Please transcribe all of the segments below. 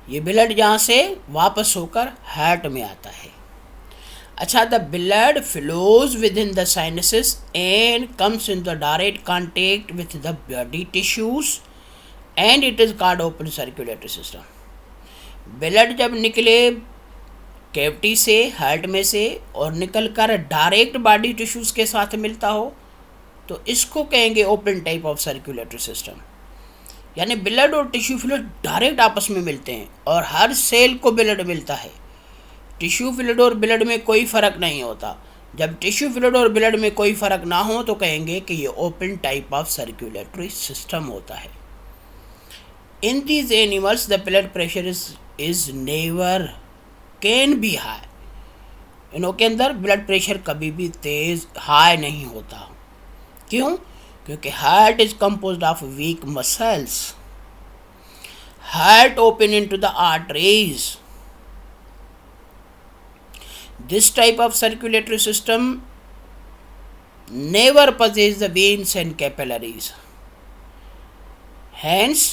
ये ब्लड यहाँ से वापस होकर हार्ट में आता है। अच्छा, the blood flows with in the sinuses and comes in the direct contact with the body tissues and it is called open circulatory system. Blood जब निकले कैविटी से, हार्ट में से, और निकल कर डायरेक्ट बॉडी टिश्यूज के साथ मिलता हो तो इसको कहेंगे open type of circulatory system. यानी ब्लड और टिश्यू फ्लूइड डायरेक्ट आपस में मिलते हैं और हर सेल को ब्लड मिलता है। टिश्यू फ्लूइड और ब्लड में कोई फ़र्क नहीं होता। जब टिश्यू फ्लूइड और ब्लड में कोई फ़र्क ना हो तो कहेंगे कि ये open type of circulatory system होता है। In these animals the blood pressure is never can be high. इनों के अंदर ब्लड प्रेशर कभी भी तेज हाई नहीं होता। क्यों? क्योंकि heart is composed of week muscles. Heart open into the arteries. This type of circulatory system never possesses the veins and capillaries. Hence,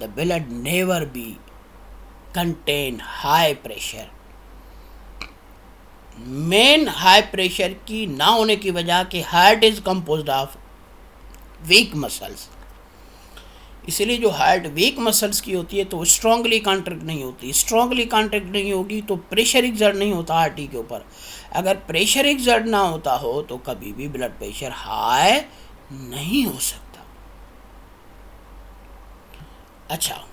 the blood never be contain high pressure. Main high pressure की ना होने की वजह कि heart is composed of week muscles. इसीलिए जो heart week muscles की होती है तो स्ट्रांगली कॉन्ट्रैक्ट नहीं होती। स्ट्रांगली कॉन्ट्रैक्ट नहीं होगी तो प्रेशर एक्सर्ट नहीं होता आर्टरी के ऊपर। अगर प्रेशर एक्सर्ट ना होता हो तो कभी भी ब्लड प्रेशर हाई नहीं हो सकता। अच्छा,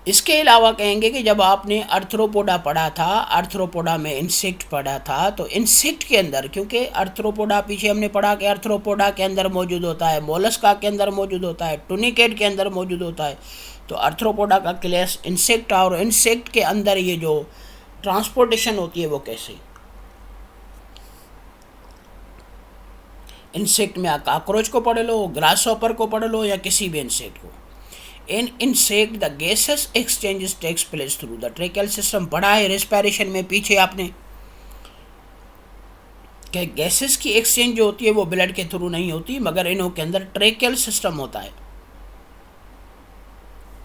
इसके अलावा कहेंगे कि जब आपने आर्थ्रोपोडा पढ़ा था, आर्थ्रोपोडा में इंसेक्ट पढ़ा था, तो इंसेक्ट के अंदर, क्योंकि आर्थ्रोपोडा पीछे हमने पढ़ा कि आर्थ्रोपोडा के अंदर मौजूद होता है, मोलस्का के अंदर मौजूद होता है, टुनिकेट के अंदर मौजूद होता है, तो आर्थ्रोपोडा का क्लास इंसेक्ट, और इंसेक्ट के अंदर ये जो ट्रांसपोर्टेशन होती है वो कैसे। इंसेक्ट में आप कॉकरोच को पढ़ लो, ग्रास हॉपर को पढ़ लो, या किसी भी इंसेक्ट को। In insect the gases exchanges takes place through the tracheal system. पढ़ा है रेस्पिरेशन में पीछे आपने कि गैसेस की एक्सचेंज जो होती है वो ब्लड के थ्रू नहीं होती, मगर इनों के अंदर ट्रेकियल सिस्टम होता है।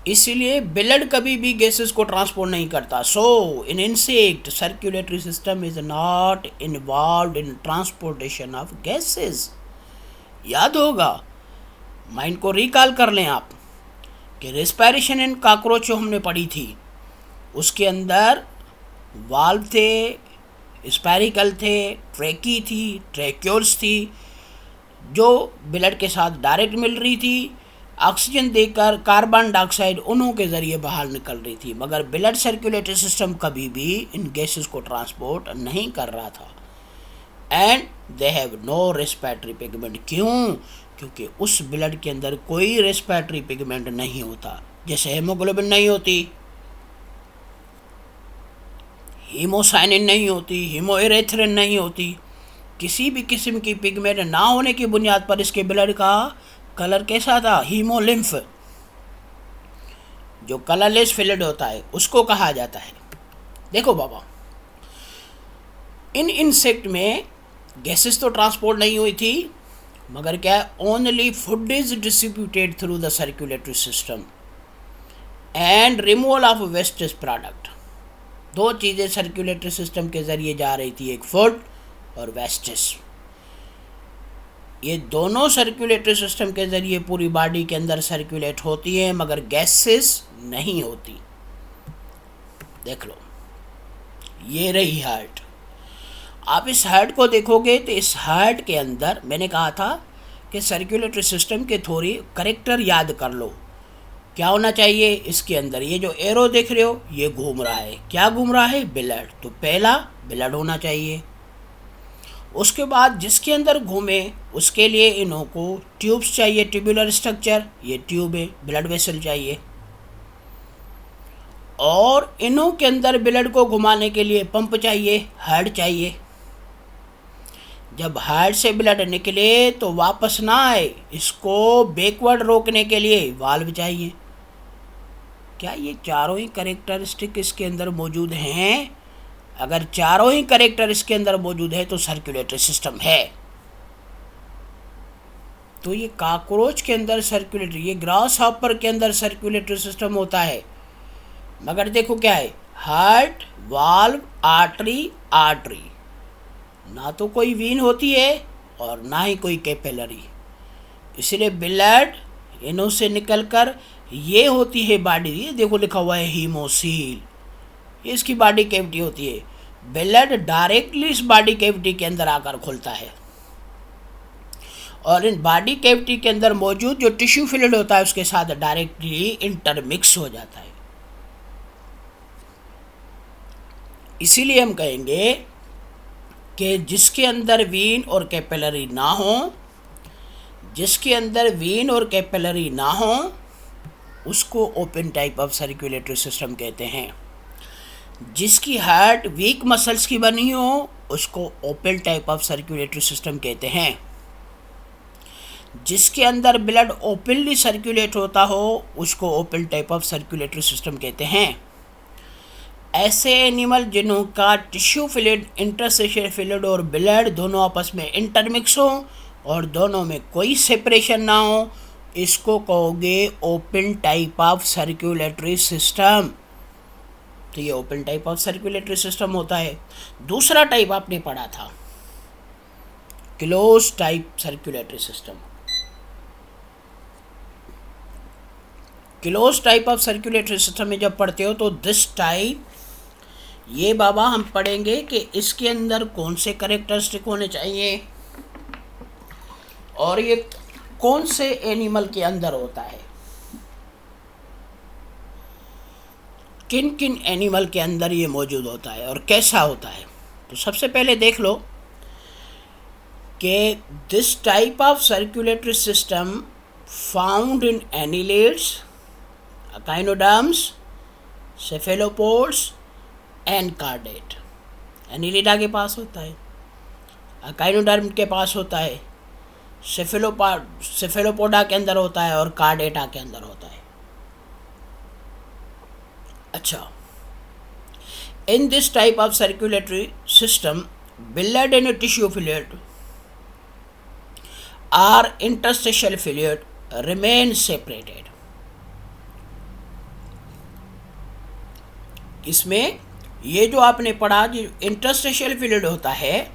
इसीलिए ब्लड कभी भी गैसेस को ट्रांसपोर्ट नहीं करता। So in insect circulatory system is not involve in transportation of gases. याद होगा, माइंड को रिकॉल कर लें आप कि रेस्पिरेशन इन कॉकरोच जो हमने पढ़ी थी उसके अंदर वाल्व थे, स्पाइरिकल थे, ट्रैकी थी, ट्रैक्योल्स थी जो ब्लड के साथ डायरेक्ट मिल रही थी, ऑक्सीजन देकर कार्बन डाइऑक्साइड उन्हों के ज़रिए बाहर निकल रही थी, मगर ब्लड सर्कुलेटरी सिस्टम कभी भी इन गैसेस को ट्रांसपोर्ट नहीं कर रहा था। And they have no respiratory pigment. क्यों? क्योंकि उस ब्लड के अंदर कोई रेस्पिरेटरी पिगमेंट नहीं होता। जैसे हेमोग्लोबिन नहीं होती, हीमोसाइनिन नहीं होती, हीमोएरेथ्रिन नहीं होती, किसी भी किस्म की पिगमेंट ना होने की बुनियाद पर इसके ब्लड का कलर कैसा था? हीमोलिम्फ। जो कलरलेस फ्लूइड होता है उसको कहा जाता है। देखो बाबा, इन इंसेक्ट में गैसेस तो ट्रांसपोर्ट नहीं हुई थी, मगर क्या, only food is distributed through the circulatory system and removal of wastage product. दो चीज़ें सर्कुलेटरी सिस्टम के ज़रिए जा रही थी, एक फूड और वेस्टेज। ये दोनों सर्कुलेटरी सिस्टम के ज़रिए पूरी बॉडी के अंदर सर्कुलेट होती है, मगर गैसेस नहीं होती। देख लो, ये रही हार्ट। आप इस हार्ट को देखोगे तो इस हार्ट के अंदर मैंने कहा था कि सर्कुलेटरी सिस्टम के थोड़ी करेक्टर याद कर लो। क्या होना चाहिए इसके अंदर? ये जो एरो देख रहे हो ये घूम रहा है, क्या घूम रहा है? ब्लड। तो पहला ब्लड होना चाहिए। उसके बाद जिसके अंदर घूमे उसके लिए इन्हों को ट्यूब्स चाहिए, ट्यूबुलर स्ट्रक्चर, ये ट्यूब है, ब्लड वेसल चाहिए। और इन्हों के अंदर ब्लड को घुमाने के लिए पंप चाहिए, हार्ट चाहिए। जब हार्ट से ब्लड निकले तो वापस ना आए, इसको बैकवर्ड रोकने के लिए वाल्व चाहिए। क्या ये चारों ही कैरेक्टरिस्टिक इसके अंदर मौजूद हैं? अगर चारों ही कैरेक्टर इसके अंदर मौजूद है तो सर्कुलेटरी सिस्टम है। तो ये कॉकरोच के अंदर सर्कुलेटरी, ये ग्रास हॉपर के अंदर सर्कुलेटरी सिस्टम होता है, मगर देखो क्या है, हार्ट, वाल्व, आर्टरी, आर्टरी, ना तो कोई वीन होती है और ना ही कोई कैपिलरी। इसलिए ब्लड इनों से निकलकर ये होती है बॉडी, ये देखो लिखा हुआ है हीमोसील, ये इसकी बॉडी कैविटी होती है। ब्लड डायरेक्टली इस बॉडी कैविटी के अंदर आकर खुलता है और इन बॉडी कैविटी के अंदर मौजूद जो टिश्यू फ्लूइड होता है उसके साथ डायरेक्टली इंटरमिक्स हो जाता है। इसीलिए हम कहेंगे कि जिसके अंदर वीन और कैपिलरी ना हो, जिसके अंदर वीन और कैपिलरी ना हो उसको open type of circulatory system कहते हैं। जिसकी हार्ट वीक मसल्स की बनी हो उसको open type of circulatory system कहते हैं। जिसके अंदर ब्लड ओपनली सर्कुलेट होता हो उसको open type of circulatory system कहते हैं। ऐसे एनिमल जिन्हों का टिश्यू फ्लूइड, इंटरस्टिशियल फ्लूइड और ब्लड दोनों आपस में इंटरमिक्स हो और दोनों में कोई सेपरेशन ना हो, इसको कहोगे open type of circulatory system. तो ये open type of circulatory system होता है। दूसरा टाइप आपने पढ़ा था close type circulatory system. Close type of circulatory system में जब पढ़ते हो तो दिस टाइप, ये बाबा हम पढ़ेंगे कि इसके अंदर कौन से कैरेक्टरिस्टिक होने चाहिए और ये कौन से एनिमल के अंदर होता है, किन किन एनिमल के अंदर ये मौजूद होता है और कैसा होता है। तो सबसे पहले देख लो कि this type of circulatory system found in annelids, echinoderms, cephalopods and chordate. Annelida के पास होता है, अकाइनोडर्म के पास होता है, सेफेलोपोडा के अंदर होता है और कार्डेटा के अंदर होता है। अच्छा, in this type of circulatory system blood and tissue fluid or interstitial fluid remain separated. इसमें ये जो आपने पढ़ा जो इंटरस्टिशियल फ्लूइड होता है,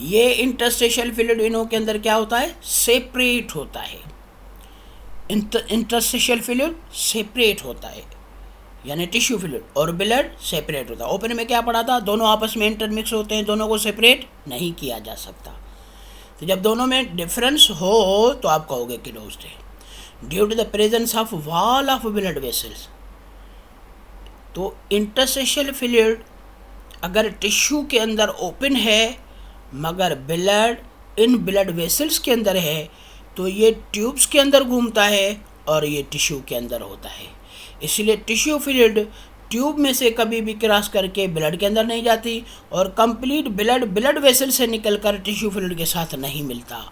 ये इंटरस्टिशियल फ्लूइड इनों के अंदर क्या होता है, सेपरेट होता है। इंटरस्टिशियल फ्लूइड सेपरेट होता है यानी टिश्यू फ्लूइड, और ब्लड सेपरेट होता है। ओपन में क्या पढ़ा था, दोनों आपस में इंटरमिक्स होते हैं, दोनों को सेपरेट नहीं किया जा सकता। तो जब दोनों में डिफरेंस हो तो आप कहोगे क्लोज्ड है। Due to the presence of wall of blood vessels, तो इंटरस्टिशियल फ्लूइड अगर टिश्यू के अंदर ओपन है मगर ब्लड इन ब्लड वेसल्स के अंदर है तो ये ट्यूब्स के अंदर घूमता है और ये टिश्यू के अंदर होता है। इसलिए टिश्यू फ्लूइड ट्यूब में से कभी भी क्रॉस करके ब्लड के अंदर नहीं जाती और कंप्लीट ब्लड ब्लड वेसल से निकलकर टिश्यू फ्लूइड के साथ नहीं मिलता।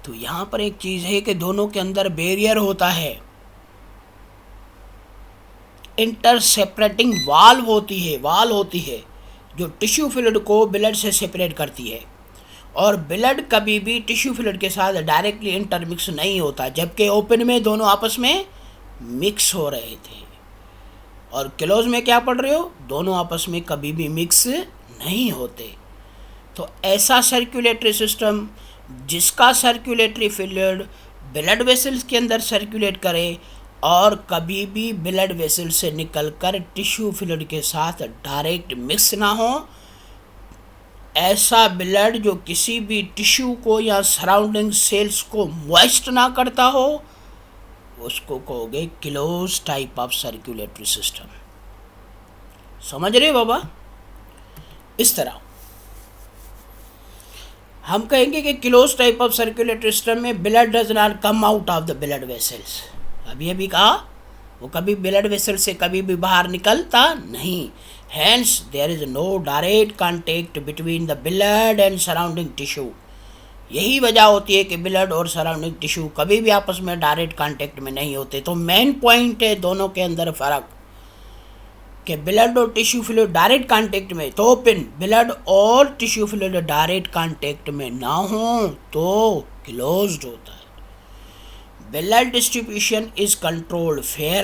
तो यहाँ पर एक चीज़ है कि दोनों के अंदर बैरियर होता है, इंटर सेपरेटिंग वाल्व होती है जो टिश्यू फ्लूइड को ब्लड से सेपरेट करती है और ब्लड कभी भी टिश्यू फ्लूइड के साथ डायरेक्टली इंटरमिक्स नहीं होता, जबकि ओपन में दोनों आपस में मिक्स हो रहे थे और क्लोज में क्या पढ़ रहे हो, दोनों आपस में कभी भी मिक्स नहीं होते। तो ऐसा सर्कुलेटरी सिस्टम जिसका सर्कुलेटरी फ्लूइड ब्लड वेसल्स के अंदर सर्कुलेट करे और कभी भी ब्लड वेसल से निकलकर टिश्यू फ्लूइड के साथ डायरेक्ट मिक्स ना हो, ऐसा ब्लड जो किसी भी टिश्यू को या सराउंडिंग सेल्स को मॉइस्ट ना करता हो, उसको कहोगे close type of circulatory system. समझ रहे बाबा? इस तरह हम कहेंगे कि close type of circulatory system में blood does not come out of the blood vessels. अभी कहा वो कभी ब्लड वेसल से कभी भी बाहर निकलता नहीं। Hence there is no direct contact between the blood and surrounding tissue. यही वजह होती है कि ब्लड और सराउंडिंग टिश्यू कभी भी आपस में डायरेक्ट कांटेक्ट में नहीं होते। तो मेन पॉइंट है दोनों के अंदर फ़र्क कि ब्लड और टिश्यू फ्लूइड डायरेक्ट कांटेक्ट में, तो ओपन ब्लड और टिश्यू फ्लूइड डायरेक्ट कांटेक्ट में ना हो तो क्लोज्ड होता है। Blood distribution is controlled fair